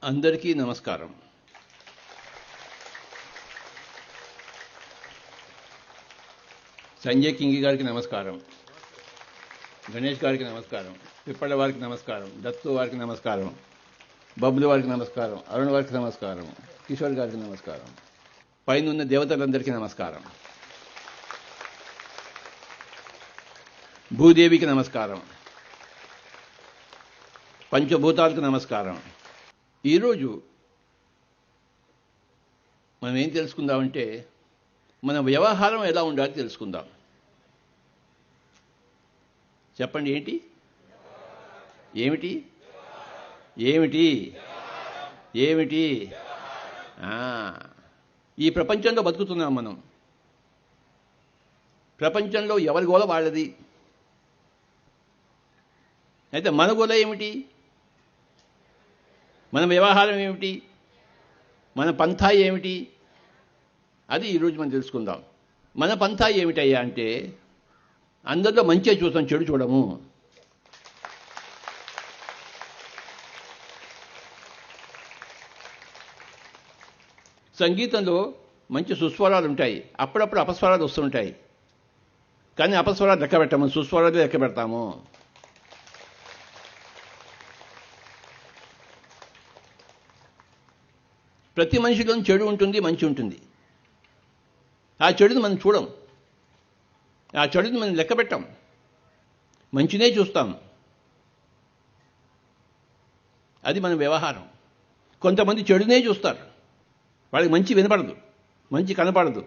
అందరికీ నమస్కారం. సంజయ్ కింగి గారికి నమస్కారం, గణేష్ గారికి నమస్కారం, పిప్పళ్ళ వారికి నమస్కారం, దత్తు వారికి నమస్కారం, బబ్లు వారికి నమస్కారం, అరుణ్ వారికి నమస్కారం, కిషోర్ గారికి నమస్కారం, పైనున్న దేవతలందరికీ నమస్కారం, భూదేవికి నమస్కారం, పంచభూతాలకు నమస్కారం. ఈరోజు మనం ఏం తెలుసుకుందామంటే మన వ్యవహారం ఎలా ఉండాలో తెలుసుకుందాం. చెప్పండి, ఏంటి ఏమిటి ఏమిటి ఏమిటి ఈ ప్రపంచంలో బతుకుతున్నాం మనం. ప్రపంచంలో ఎవరి గోల వాళ్ళది. అయితే మన గోల ఏమిటి, మన వ్యవహారం ఏమిటి, మన పంథా ఏమిటి, అది ఈరోజు మనం తెలుసుకుందాం. మన పంథా ఏమిటయ్యా అంటే అందరిలో మంచిగా చూస్తాం, చెడు చూడము. సంగీతంలో మంచి సుస్వరాలు ఉంటాయి, అప్పుడప్పుడు అపస్వరాలు వస్తుంటాయి. కానీ అపస్వరాలు లెక్క పెట్టాము, సుస్వరాలు లెక్క పెడతాము. ప్రతి మనిషిలో చెడు ఉంటుంది, మంచి ఉంటుంది. ఆ చెడుని మనం చూడం, ఆ చెడుని మనం లెక్క పెట్టాం, మంచినే చూస్తాం. అది మన వ్యవహారం. కొంతమంది చెడునే చూస్తారు, వాళ్ళకి మంచి వినపడదు, మంచి కనపడదు.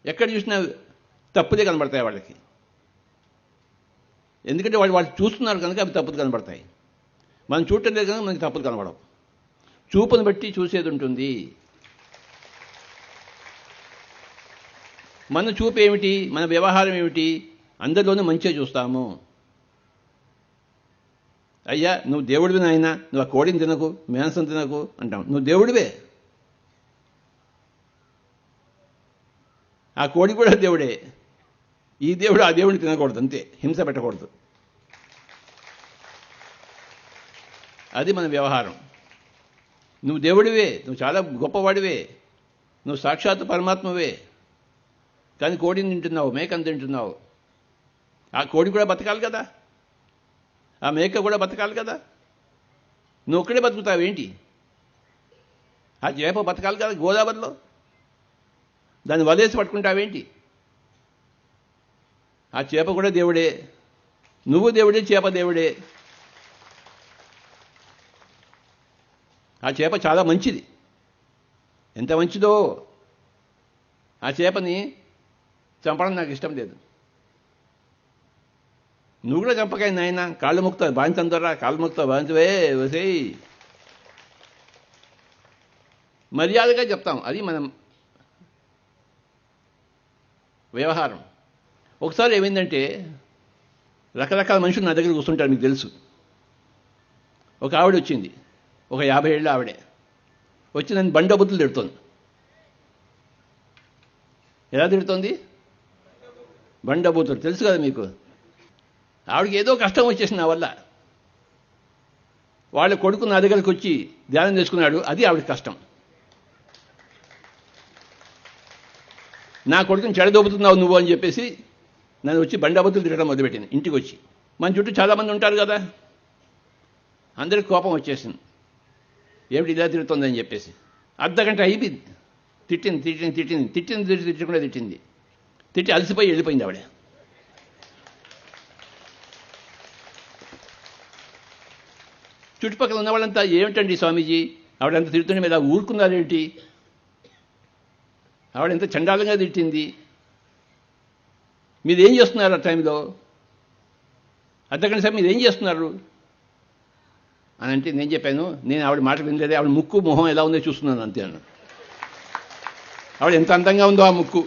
ఎక్కడ చూసినా తప్పులే కనబడతాయి వాళ్ళకి. ఎందుకంటే వాళ్ళు చూస్తున్నారు కనుక అవి తప్పులు కనబడతాయి. మనం చూడటం లేదు కనుక మనకి తప్పులు కనబడవు. చూపును బట్టి చూసేది ఉంటుంది. మన చూపు ఏమిటి, మన వ్యవహారం ఏమిటి, అందరిలోనూ మంచిగా చూస్తాము. అయ్యా నువ్వు దేవుడివి నాయనా, నువ్వు ఆ కోడిని తినకు, మాంసం తినకు అంటాం. నువ్వు దేవుడివే. ఆ కోడి కూడా దేవుడే. ఈ దేవుడు ఆ దేవుడిని తినకూడదు, అంతే, హింస పెట్టకూడదు. అది మన వ్యవహారం. నువ్వు దేవుడివే, నువ్వు చాలా గొప్పవాడివే, నువ్వు సాక్షాత్ పరమాత్మవే. కానీ కోడిని తింటున్నావు, మేకను తింటున్నావు. ఆ కోడి కూడా బతకాలి కదా, ఆ మేక కూడా బతకాలి కదా. నువ్వు ఒక్కడే బతుకుతావేంటి? ఆ చేప బతకాలి కదా గోదావరిలో, దాన్ని వలేసి పట్టుకుంటావేంటి? ఆ చేప కూడా దేవుడే, నువ్వు దేవుడే, చేప దేవుడే. ఆ చేప చాలా మంచిది. ఎంత మంచిదో! ఆ చేపని చంపడం నాకు ఇష్టం లేదు. నువ్వు కూడా చంపకాయ నాయన, కాళ్ళు మొక్కుతావు, బాధించందరా, కాళ్ళు మొక్కుతావు, బాధించవే వసేయి. మర్యాదగా చెప్తాం, అది మనం వ్యవహారం. ఒకసారి ఏమైందంటే రకరకాల మనుషులు నా దగ్గర కూర్చుంటారు, మీకు తెలుసు. ఒక ఆవిడ వచ్చింది, ఒక 50 ఏళ్ళ ఆవిడే వచ్చి నన్ను బండబుద్ధులు తిడుతోంది. ఎలా తిడుతోంది? బండబూతులు తెలుసు కదా మీకు. ఆవిడకి ఏదో కష్టం వచ్చేసింది నా వల్ల. వాళ్ళ కొడుకు నా దగ్గరికి వచ్చి ధ్యానం చేసుకున్నాడు, అది ఆవిడకి కష్టం. నా కొడుకుని చెడదోపుతున్నావు నువ్వు అని చెప్పేసి నన్ను వచ్చి బండబూతులు తిరగడం మొదలుపెట్టింది. ఇంటికి వచ్చి మన చుట్టూ చాలామంది ఉంటారు కదా, అందరికి కోపం వచ్చేసింది. ఏమిటి ఇలా తిరుగుతుందని చెప్పేసి అర్ధగంట అయిపోయింది. తిట్టకుండా తిట్టి అలసిపోయి వెళ్ళిపోయింది ఆవిడ. చుట్టుపక్కల ఉన్న వాళ్ళంతా ఏమిటండి స్వామీజీ ఆవిడంత తిడుతుంటే మీద ఊరుకున్నారేంటి, ఆవిడ ఎంత చండాలంగా తిట్టింది, మీరేం చేస్తున్నారు ఆ టైంలో, అర్ధగంట సేపు మీరు ఏం చేస్తున్నారు అని అంటే నేను చెప్పాను, నేను ఆవిడ మాట వినలేదే, ఆవిడ ముక్కు మొహం ఎలా ఉందో చూస్తున్నాను అంతే అన్న. ఆవిడ ఎంత అందంగా ఉందో ఆ ముక్కు,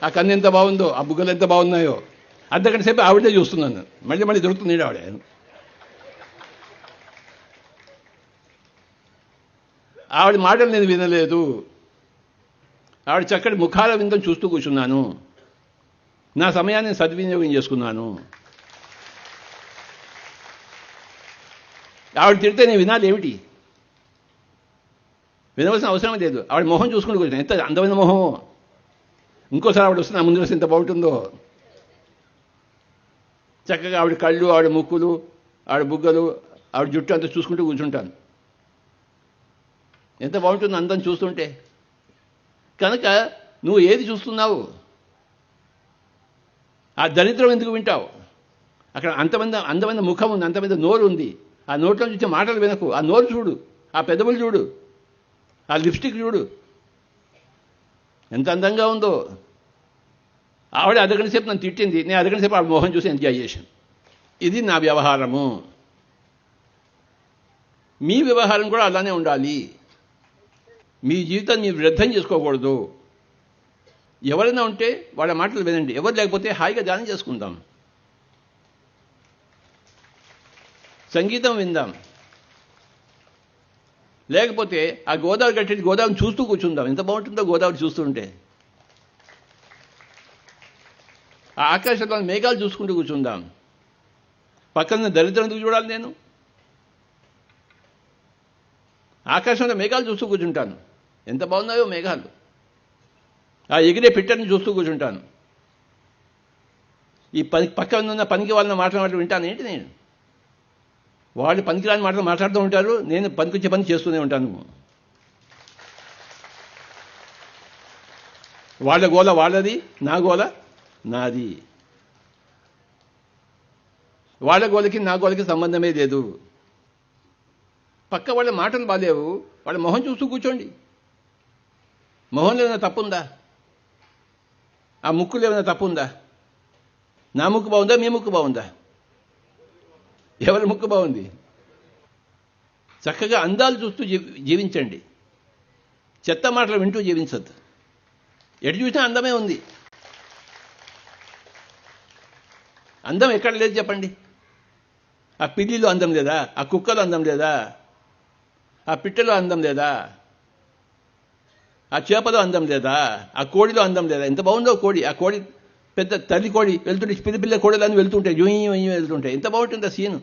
ఆ కన్ను ఎంత బాగుందో, ఆ బుగ్గలు ఎంత బాగున్నాయో, అర్ధగంట సేపు ఆవిడే చూస్తున్నాను. మళ్ళీ దొరుకుతుంది ఆవిడ. ఆవిడ మాటలు నేను వినలేదు. ఆవిడ చక్కటి ముఖాల విందం చూస్తూ కూర్చున్నాను. నా సమయాన్ని సద్వినియోగం చేసుకున్నాను. ఆవిడ తిడితే నేను వినాలి ఏమిటి? వినవలసిన అవసరం లేదు. ఆవిడ మొహం చూసుకుంటూ కూర్చున్నాను. ఎంత అందమైన మొహం! ఇంకోసారి ఆవిడ వస్తున్నా ముందు వస్తే ఎంత బాగుంటుందో. చక్కగా ఆవిడ కళ్ళు, ఆవిడ ముక్కులు, ఆవిడ బుగ్గలు, ఆవిడ జుట్టు అంతా చూసుకుంటూ కూర్చుంటాను. ఎంత బాగుంటుందో అందం చూస్తుంటే. కనుక నువ్వు ఏది చూస్తున్నావు? ఆ దరిద్రం ఎందుకు వింటావు? అక్కడ అందమైన ముఖం ఉంది, అంతమంది నోరు ఉంది. ఆ నోట్లో చూసే మాటలు వినకు. ఆ నోరు చూడు, ఆ పెదవులు చూడు, ఆ లిప్స్టిక్ చూడు, ఎంత అందంగా ఉందో. ఆవిడ అరగంట సేపు నన్ను తిట్టింది, నేను అరగంట సేపు ఆవిడ మోహన్ చూసి ఎంజాయ్ చేశాను. ఇది నా వ్యవహారము. మీ వ్యవహారం కూడా అలానే ఉండాలి. మీ జీవితాన్ని మీరు వ్యర్థం చేసుకోకూడదు. ఎవరైనా ఉంటే వాళ్ళ మాటలు వినండి, ఎవరు లేకపోతే హాయిగా ధ్యానం చేసుకుందాం, సంగీతం విందాం, లేకపోతే ఆ గోదావరి కట్టేది గోదావరిని చూస్తూ కూర్చుందాం. ఎంత బాగుంటుందో గోదావరి చూస్తుంటే. ఆ ఆకాశంలో మేఘాలు చూసుకుంటూ కూర్చుందాం. పక్కన దరిద్రం ఎందుకు చూడాలి? నేను ఆకాశంలో మేఘాలు చూస్తూ కూర్చుంటాను. ఎంత బాగున్నాయో మేఘాలు. ఆ ఎగిరే పిట్టని చూస్తూ కూర్చుంటాను. ఈ పక్కన ఉన్న పనికి వాళ్ళని మాట్లాడటం వింటాను ఏంటి? నేను వాళ్ళు పనికిరాని మాటలు మాట్లాడుతూ ఉంటారు, నేను పనికొచ్చే పని చేస్తూనే ఉంటాను. వాళ్ళ గోల వాళ్ళది, నా గోల నాది. వాళ్ళ గోలకి నా గోలకి సంబంధమే లేదు. పక్క వాళ్ళ మాటలు బాలేవు, వాళ్ళ మొహం చూస్తూ కూర్చోండి. మొహంలో ఏమైనా తప్పుందా? ఆ ముక్కులో ఏమైనా తప్పుందా? నా ముక్కు బాగుందా? మీ ముక్కు బాగుందా? ఎవరి ముక్కు బాగుంది? చక్కగా అందాలు చూస్తూ జీవించండి. చెత్త మాటలు వింటూ జీవించద్దు. ఎటు చూసినా అందమే ఉంది. అందం ఎక్కడ లేదు చెప్పండి? ఆ పిల్లిలో అందం లేదా? ఆ కుక్కలో అందం లేదా? ఆ పిట్టలో అందం లేదా? ఆ చేపలో అందం లేదా? ఆ కోడిలో అందం లేదా? ఎంత బాగుందో కోడి. ఆ కోడి పెద్ద తల్లి కోడి వెళ్తుంటే పిల్ల కోడలని వెళ్తుంటాయి, జూయి వెళ్తుంటాయి. ఎంత బాగుంటుంది ఆ సీను.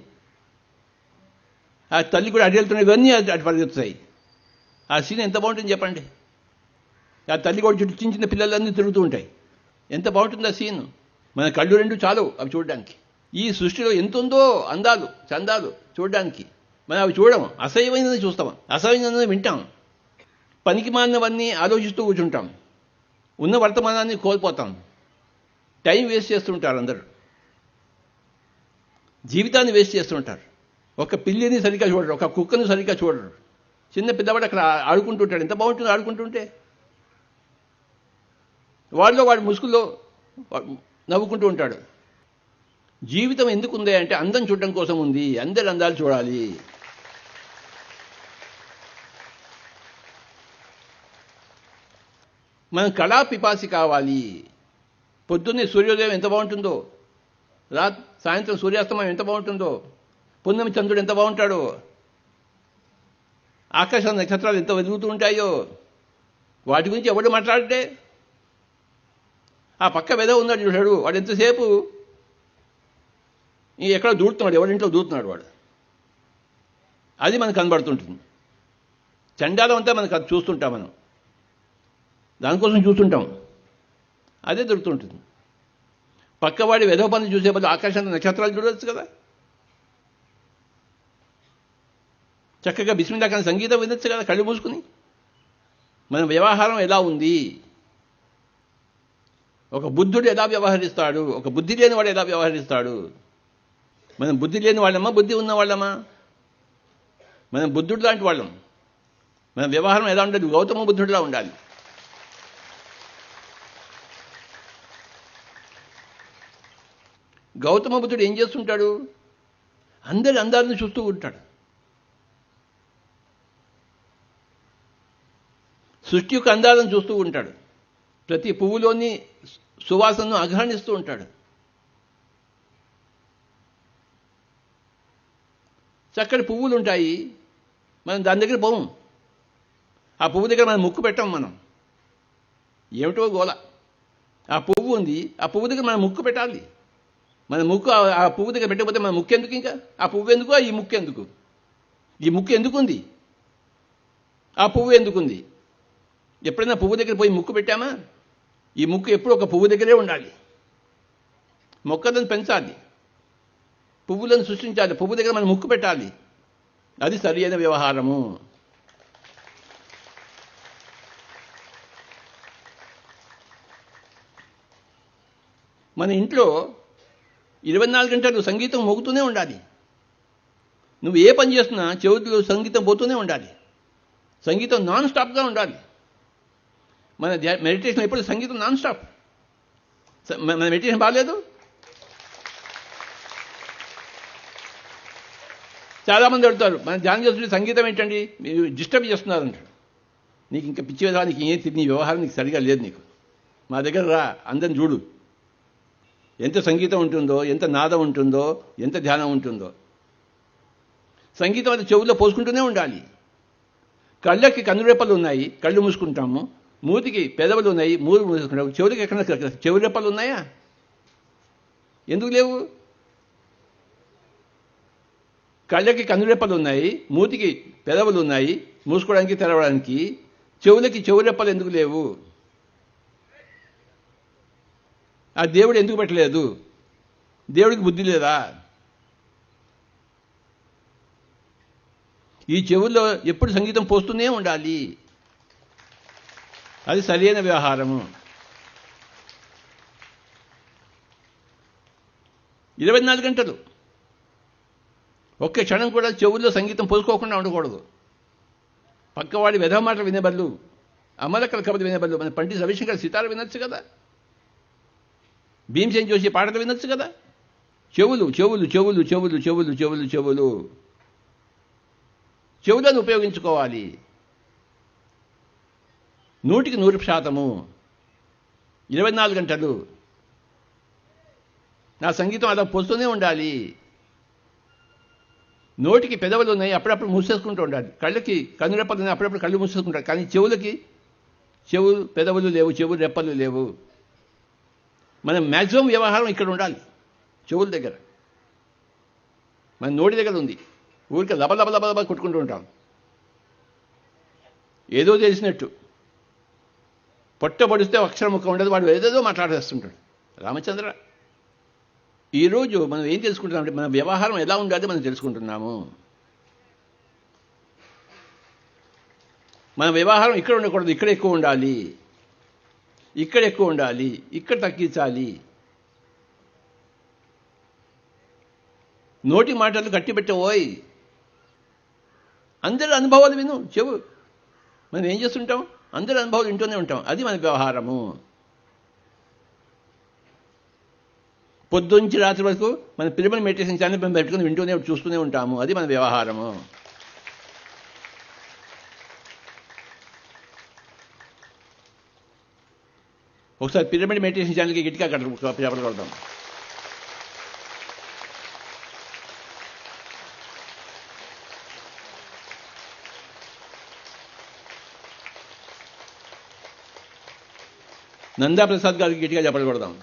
ఆ తల్లి కూడా అటు వెళ్తున్నాయి, ఇవన్నీ అటు పరిగెత్తుతాయి. ఆ సీన్ ఎంత బాగుంటుంది చెప్పండి? ఆ తల్లి కూడా చుట్టూ చిన్న చిన్న పిల్లలన్నీ తిరుగుతూ ఉంటాయి. ఎంత బాగుంటుంది ఆ సీను. మన కళ్ళు రెండు చాలు అవి చూడడానికి. ఈ సృష్టిలో ఎంత ఉందో అందాలు చందాలు చూడడానికి. మనం అవి చూడము, అసహ్యమైనది చూస్తాం, అసహ్యమైనది వింటాం, పనికి మాలినవన్నీ ఆలోచిస్తూ కూర్చుంటాం, ఉన్న వర్తమానాన్ని కోల్పోతాం, టైం వేస్ట్ చేస్తుంటారు అందరూ, జీవితాన్ని వేస్ట్ చేస్తుంటారు. ఒక పిల్లిని సరిగ్గా చూడరు, ఒక కుక్కను సరిగ్గా చూడరు. చిన్న పిల్లవాడు అక్కడ ఆడుకుంటుంటాడు, ఎంత బాగుంటుంది ఆడుకుంటుంటే. వాడు ముసుగులో నవ్వుకుంటూ ఉంటాడు. జీవితం ఎందుకు ఉంది అంటే అందం చూడడం కోసం ఉంది. అందరి అందాలు చూడాలి. మనం కళా పిపాసి కావాలి. పొద్దున్నే సూర్యోదయం ఎంత బాగుంటుందో, సాయంత్రం సూర్యాస్తమయం ఎంత బాగుంటుందో, పున్నమి చంద్రుడు ఎంత బాగుంటాడో, ఆకాశం నక్షత్రాలు ఎంత వెలుగుతూ ఉంటాయో, వాటి గురించి ఎవడు మాట్లాడితే ఆ పక్క వెద ఉన్నాడు చూశాడు, వాడు ఎంతసేపు ఎక్కడ దూడుతున్నాడు, ఎవరింట్లో దూడుతున్నాడు వాడు. అది మనకు కనబడుతుంటుంది. చండాలం అంతా మనకు అది చూస్తుంటాం, మనం దానికోసం చూస్తుంటాం, అదే దొరుకుతుంటుంది. పక్కవాడి వెధవ పని చూసే బదులు ఆకాశంలో నక్షత్రాలు చూడవచ్చు కదా. చక్కగా బిస్మిల్లా కానీ సంగీతం వినొచ్చు కదా కళ్ళు మూసుకుని. మన వ్యవహారం ఎలా ఉంది? ఒక బుద్ధుడు ఎలా వ్యవహరిస్తాడు? ఒక బుద్ధి లేని వాడు ఎలా వ్యవహరిస్తాడు? మనం బుద్ధి లేని వాళ్ళమా, బుద్ధి ఉన్న వాళ్ళమా? మనం బుద్ధుడు లాంటి వాళ్ళం. మన వ్యవహారం ఎలా ఉండాలి? గౌతమ బుద్ధుడిలా ఉండాలి. గౌతమ బుద్ధుడు ఏం చేస్తుంటాడు? అందరి అందాలను చూస్తూ ఉంటాడు. సృష్టి యొక్క అందాలను చూస్తూ ఉంటాడు. ప్రతి పువ్వులోని సువాసనను ఆఘ్రాణిస్తూ ఉంటాడు. చక్కటి పువ్వులు ఉంటాయి, మనం దాని దగ్గర పోము. ఆ పువ్వు దగ్గర మనం ముక్కు పెట్టాం. మనం ఏమిటో గోల. ఆ పువ్వు ఉంది, ఆ పువ్వు దగ్గర మనం ముక్కు పెట్టాలి. మన ముక్కు ఆ పువ్వు దగ్గర పెట్టకపోతే మన ముక్కు ఎందుకు? ఇంకా ఆ పువ్వు ఎందుకు, ఈ ముక్కు ఎందుకు? ఈ ముక్కు ఎందుకుంది, ఆ పువ్వు ఎందుకుంది? ఎప్పుడైనా పువ్వు దగ్గర పోయి ముక్కు పెట్టామా? ఈ ముక్కు ఎప్పుడు ఒక పువ్వు దగ్గరే ఉండాలి. మొక్కలను పెంచాలి, పువ్వులను సృష్టించాలి, పువ్వు దగ్గర మనం ముక్కు పెట్టాలి. అది సరి అయిన వ్యవహారము. మన ఇంట్లో 24 గంటలు సంగీతం మోగుతూనే ఉండాలి. నువ్వు ఏ పని చేస్తున్నా చెవుల్లో సంగీతం పోతూనే ఉండాలి. సంగీతం నాన్ స్టాప్గా ఉండాలి. మన మెడిటేషన్ ఎప్పుడు సంగీతం నాన్ స్టాప్. మన మెడిటేషన్ బాగాలేదు. చాలామంది అడుగుతారు, మన ధ్యానం చేస్తుంటే సంగీతం ఏంటండి, మీరు డిస్టర్బ్ చేస్తున్నారంటారు. నీకు ఇంకా పిచ్చి విధానికి ఏం నీ వ్యవహారం నీకు సరిగా లేదు. నీకు మా దగ్గర రా, అందరిని చూడు, ఎంత సంగీతం ఉంటుందో, ఎంత నాదం ఉంటుందో, ఎంత ధ్యానం ఉంటుందో. సంగీతం అది చెవుల్లో పోసుకుంటూనే ఉండాలి. కళ్ళకి కన్నురెప్పలు ఉన్నాయి, కళ్ళు మూసుకుంటాము. మూతికి పెదవులు ఉన్నాయి, మూడు మూసుకుంటాము. చెవులకి ఎక్కడ చెవి రెప్పలు ఉన్నాయా? ఎందుకు లేవు? కళ్ళకి కన్నురెప్పలు ఉన్నాయి, మూతికి పెదవులు ఉన్నాయి, మూసుకోవడానికి తెరవడానికి. చెవులకి చెవురెప్పలు ఎందుకు లేవు? ఆ దేవుడు ఎందుకు పెట్టలేదు? దేవుడికి బుద్ధి లేదా? ఈ చెవుల్లో ఎప్పుడు సంగీతం పోస్తూనే ఉండాలి. అది సరైన వ్యవహారము. 24 గంటలు ఒక్క క్షణం కూడా చెవుల్లో సంగీతం పోసుకోకుండా ఉండకూడదు. పక్కవాడి వెధవ మాటలు వినే బదులు, అమలకల కబులు వినే బదులు మన పండిత రవిశంకర్ సితార వినొచ్చు కదా, భీమసేన్ జోషి పాటలు వినొచ్చు కదా. చెవులు చెవులు చెవులు చెవులు చెవులు చెవులు చెవులు చెవులను ఉపయోగించుకోవాలి. 100% 24 గంటలు నా సంగీతం అలా పోస్తూనే ఉండాలి. నోటికి పెదవులు ఉన్నాయి, అప్పుడప్పుడు మూసేసుకుంటూ ఉండాలి. కళ్ళకి కన్నురెప్పలు ఉన్నాయి, అప్పుడప్పుడు కళ్ళు మూసేసుకుంటారు. కానీ చెవులకి పెదవులు లేవు, చెవు రెప్పలు లేవు. మన మ్యాక్సిమం వ్యవహారం ఇక్కడ ఉండాలి, చెవుల దగ్గర. మన నోటి దగ్గర ఉంది. ఊరికి లబలబ కొట్టుకుంటూ ఉంటాం, ఏదో తెలిసినట్టు. పొట్ట పొడిస్తే అక్షరం ముక్క ఉండదు, వాడు ఏదేదో మాట్లాడేస్తుంటాడు. రామచంద్ర, ఈరోజు మనం ఏం తెలుసుకుంటున్నామంటే మన వ్యవహారం ఎలా ఉండాలి మనం తెలుసుకుంటున్నాము. మన వ్యవహారం ఇక్కడ ఉండకూడదు, ఇక్కడ ఎక్కువ ఉండాలి, ఇక్కడ ఎక్కువ ఉండాలి, ఇక్కడ తగ్గించాలి. నోటి మాటలు కట్టిపెట్టబోయి అందరి అనుభవాలు విను. చెవు మనం ఏం చేస్తుంటాం, అందరి అనుభవాలు వింటూనే ఉంటాం. అది మన వ్యవహారము. పొద్దుంచి రాత్రి వరకు మన పిరమిడ్ మెడిటేషన్ ఛానల్ మేము పెట్టుకుని వింటూనే చూస్తూనే ఉంటాము. అది మన వ్యవహారము. ఒకసారి పిరమిడ్ మెడిటేషన్ ఛానల్కి గట్టిగా పేపర్ కొడతాం. నందా ప్రసాద్ గారికి గట్టిగా చెప్పలు కొడదాం.